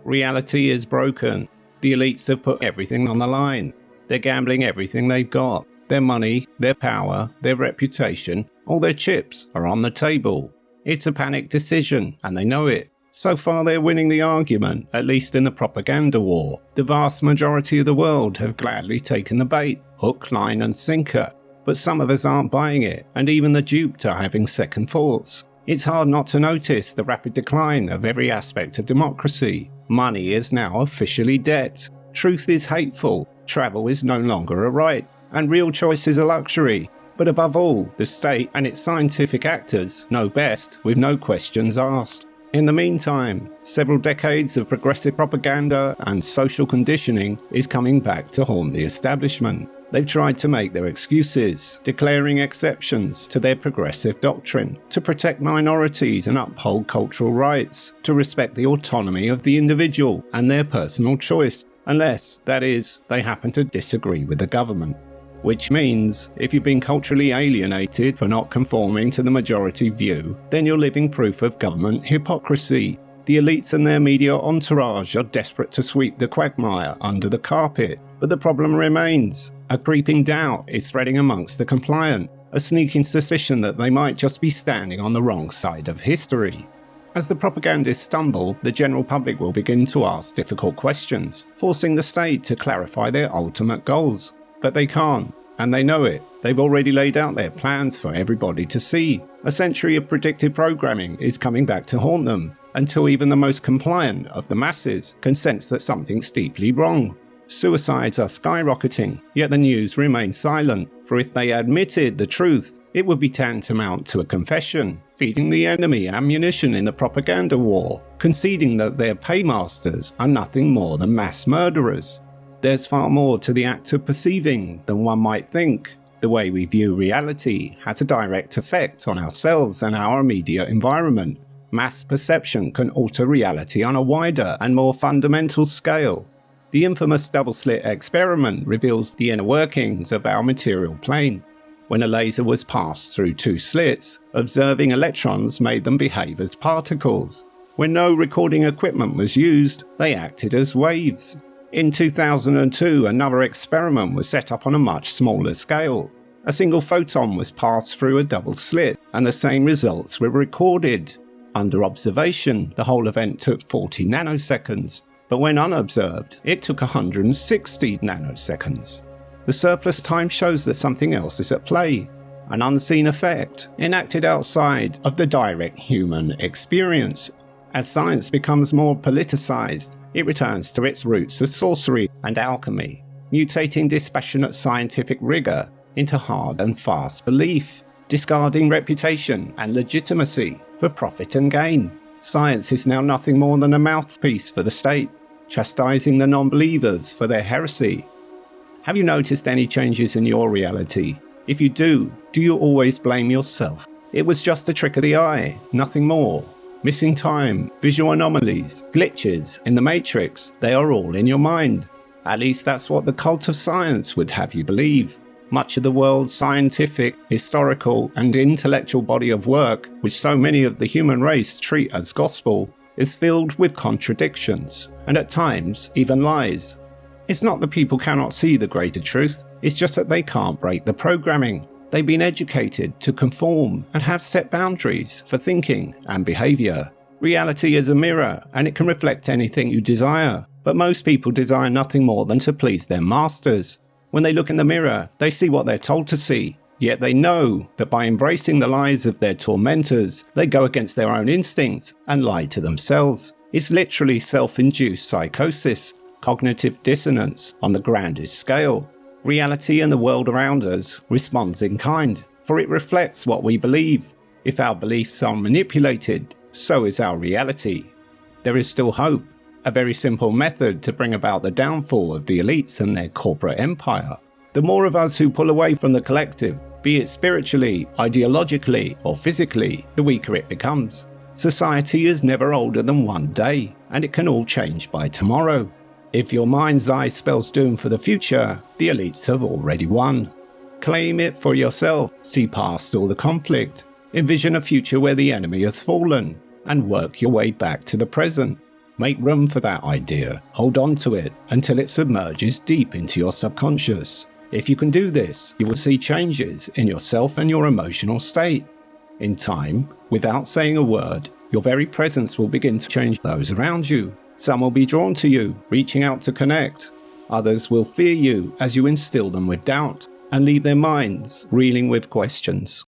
Reality is broken. The elites have put everything on the line. They're gambling everything they've got. Their money, their power, their reputation, all their chips are on the table. It's a panicked decision, and they know it. So far they're winning the argument, at least in the propaganda war. The vast majority of the world have gladly taken the bait, hook, line and sinker. But some of us aren't buying it, and even the duped are having second thoughts. It's hard not to notice the rapid decline of every aspect of democracy. Money is now officially debt. Truth is hateful. Travel is no longer a right. And real choice is a luxury. But above all, the state and its scientific actors know best with no questions asked. In the meantime, several decades of progressive propaganda and social conditioning is coming back to haunt the establishment. They've tried to make their excuses, declaring exceptions to their progressive doctrine, to protect minorities and uphold cultural rights, to respect the autonomy of the individual and their personal choice, unless, that is, they happen to disagree with the government. Which means, if you've been culturally alienated for not conforming to the majority view, then you're living proof of government hypocrisy. The elites and their media entourage are desperate to sweep the quagmire under the carpet, but the problem remains. A creeping doubt is spreading amongst the compliant, a sneaking suspicion that they might just be standing on the wrong side of history. As the propagandists stumble, the general public will begin to ask difficult questions, forcing the state to clarify their ultimate goals. But they can't, and they know it. They've already laid out their plans for everybody to see. A century of predictive programming is coming back to haunt them, until even the most compliant of the masses can sense that something's deeply wrong. Suicides are skyrocketing, yet the news remains silent, for if they admitted the truth, it would be tantamount to a confession, feeding the enemy ammunition in the propaganda war, conceding that their paymasters are nothing more than mass murderers. There's far more to the act of perceiving than one might think. The way we view reality has a direct effect on ourselves and our immediate environment. Mass perception can alter reality on a wider and more fundamental scale. The infamous double-slit experiment reveals the inner workings of our material plane. When a laser was passed through two slits, observing electrons made them behave as particles. When no recording equipment was used, they acted as waves. In 2002, another experiment was set up on a much smaller scale. A single photon was passed through a double slit, and the same results were recorded. Under observation, the whole event took 40 nanoseconds, but when unobserved, it took 160 nanoseconds. The surplus time shows that something else is at play, an unseen effect, enacted outside of the direct human experience. As science becomes more politicized, it returns to its roots of sorcery and alchemy, mutating dispassionate scientific rigor into hard and fast belief, discarding reputation and legitimacy for profit and gain. Science is now nothing more than a mouthpiece for the state, chastising the non-believers for their heresy. Have you noticed any changes in your reality? If you do you always blame yourself? It was just a trick of the eye, nothing more. Missing time, visual anomalies, glitches in the matrix, they are all in your mind. At least that's what the cult of science would have you believe. Much of the world's scientific, historical and intellectual body of work, which so many of the human race treat as gospel, is filled with contradictions, and at times even lies. It's not that people cannot see the greater truth, it's just that they can't break the programming. They've been educated to conform and have set boundaries for thinking and behaviour. Reality is a mirror, and it can reflect anything you desire, but most people desire nothing more than to please their masters. When they look in the mirror, they see what they're told to see, yet they know that by embracing the lies of their tormentors, they go against their own instincts and lie to themselves. It's literally self-induced psychosis, cognitive dissonance on the grandest scale. Reality and the world around us responds in kind, for it reflects what we believe. If our beliefs are manipulated, so is our reality. There is still hope, a very simple method to bring about the downfall of the elites and their corporate empire. The more of us who pull away from the collective, be it spiritually, ideologically, or physically, the weaker it becomes. Society is never older than one day, and it can all change by tomorrow. If your mind's eye spells doom for the future, the elites have already won. Claim it for yourself, see past all the conflict, envision a future where the enemy has fallen, and work your way back to the present. Make room for that idea. Hold on to it until it submerges deep into your subconscious. If you can do this, you will see changes in yourself and your emotional state. In time, without saying a word, your very presence will begin to change those around you. Some will be drawn to you, reaching out to connect. Others will fear you as you instill them with doubt and leave their minds reeling with questions.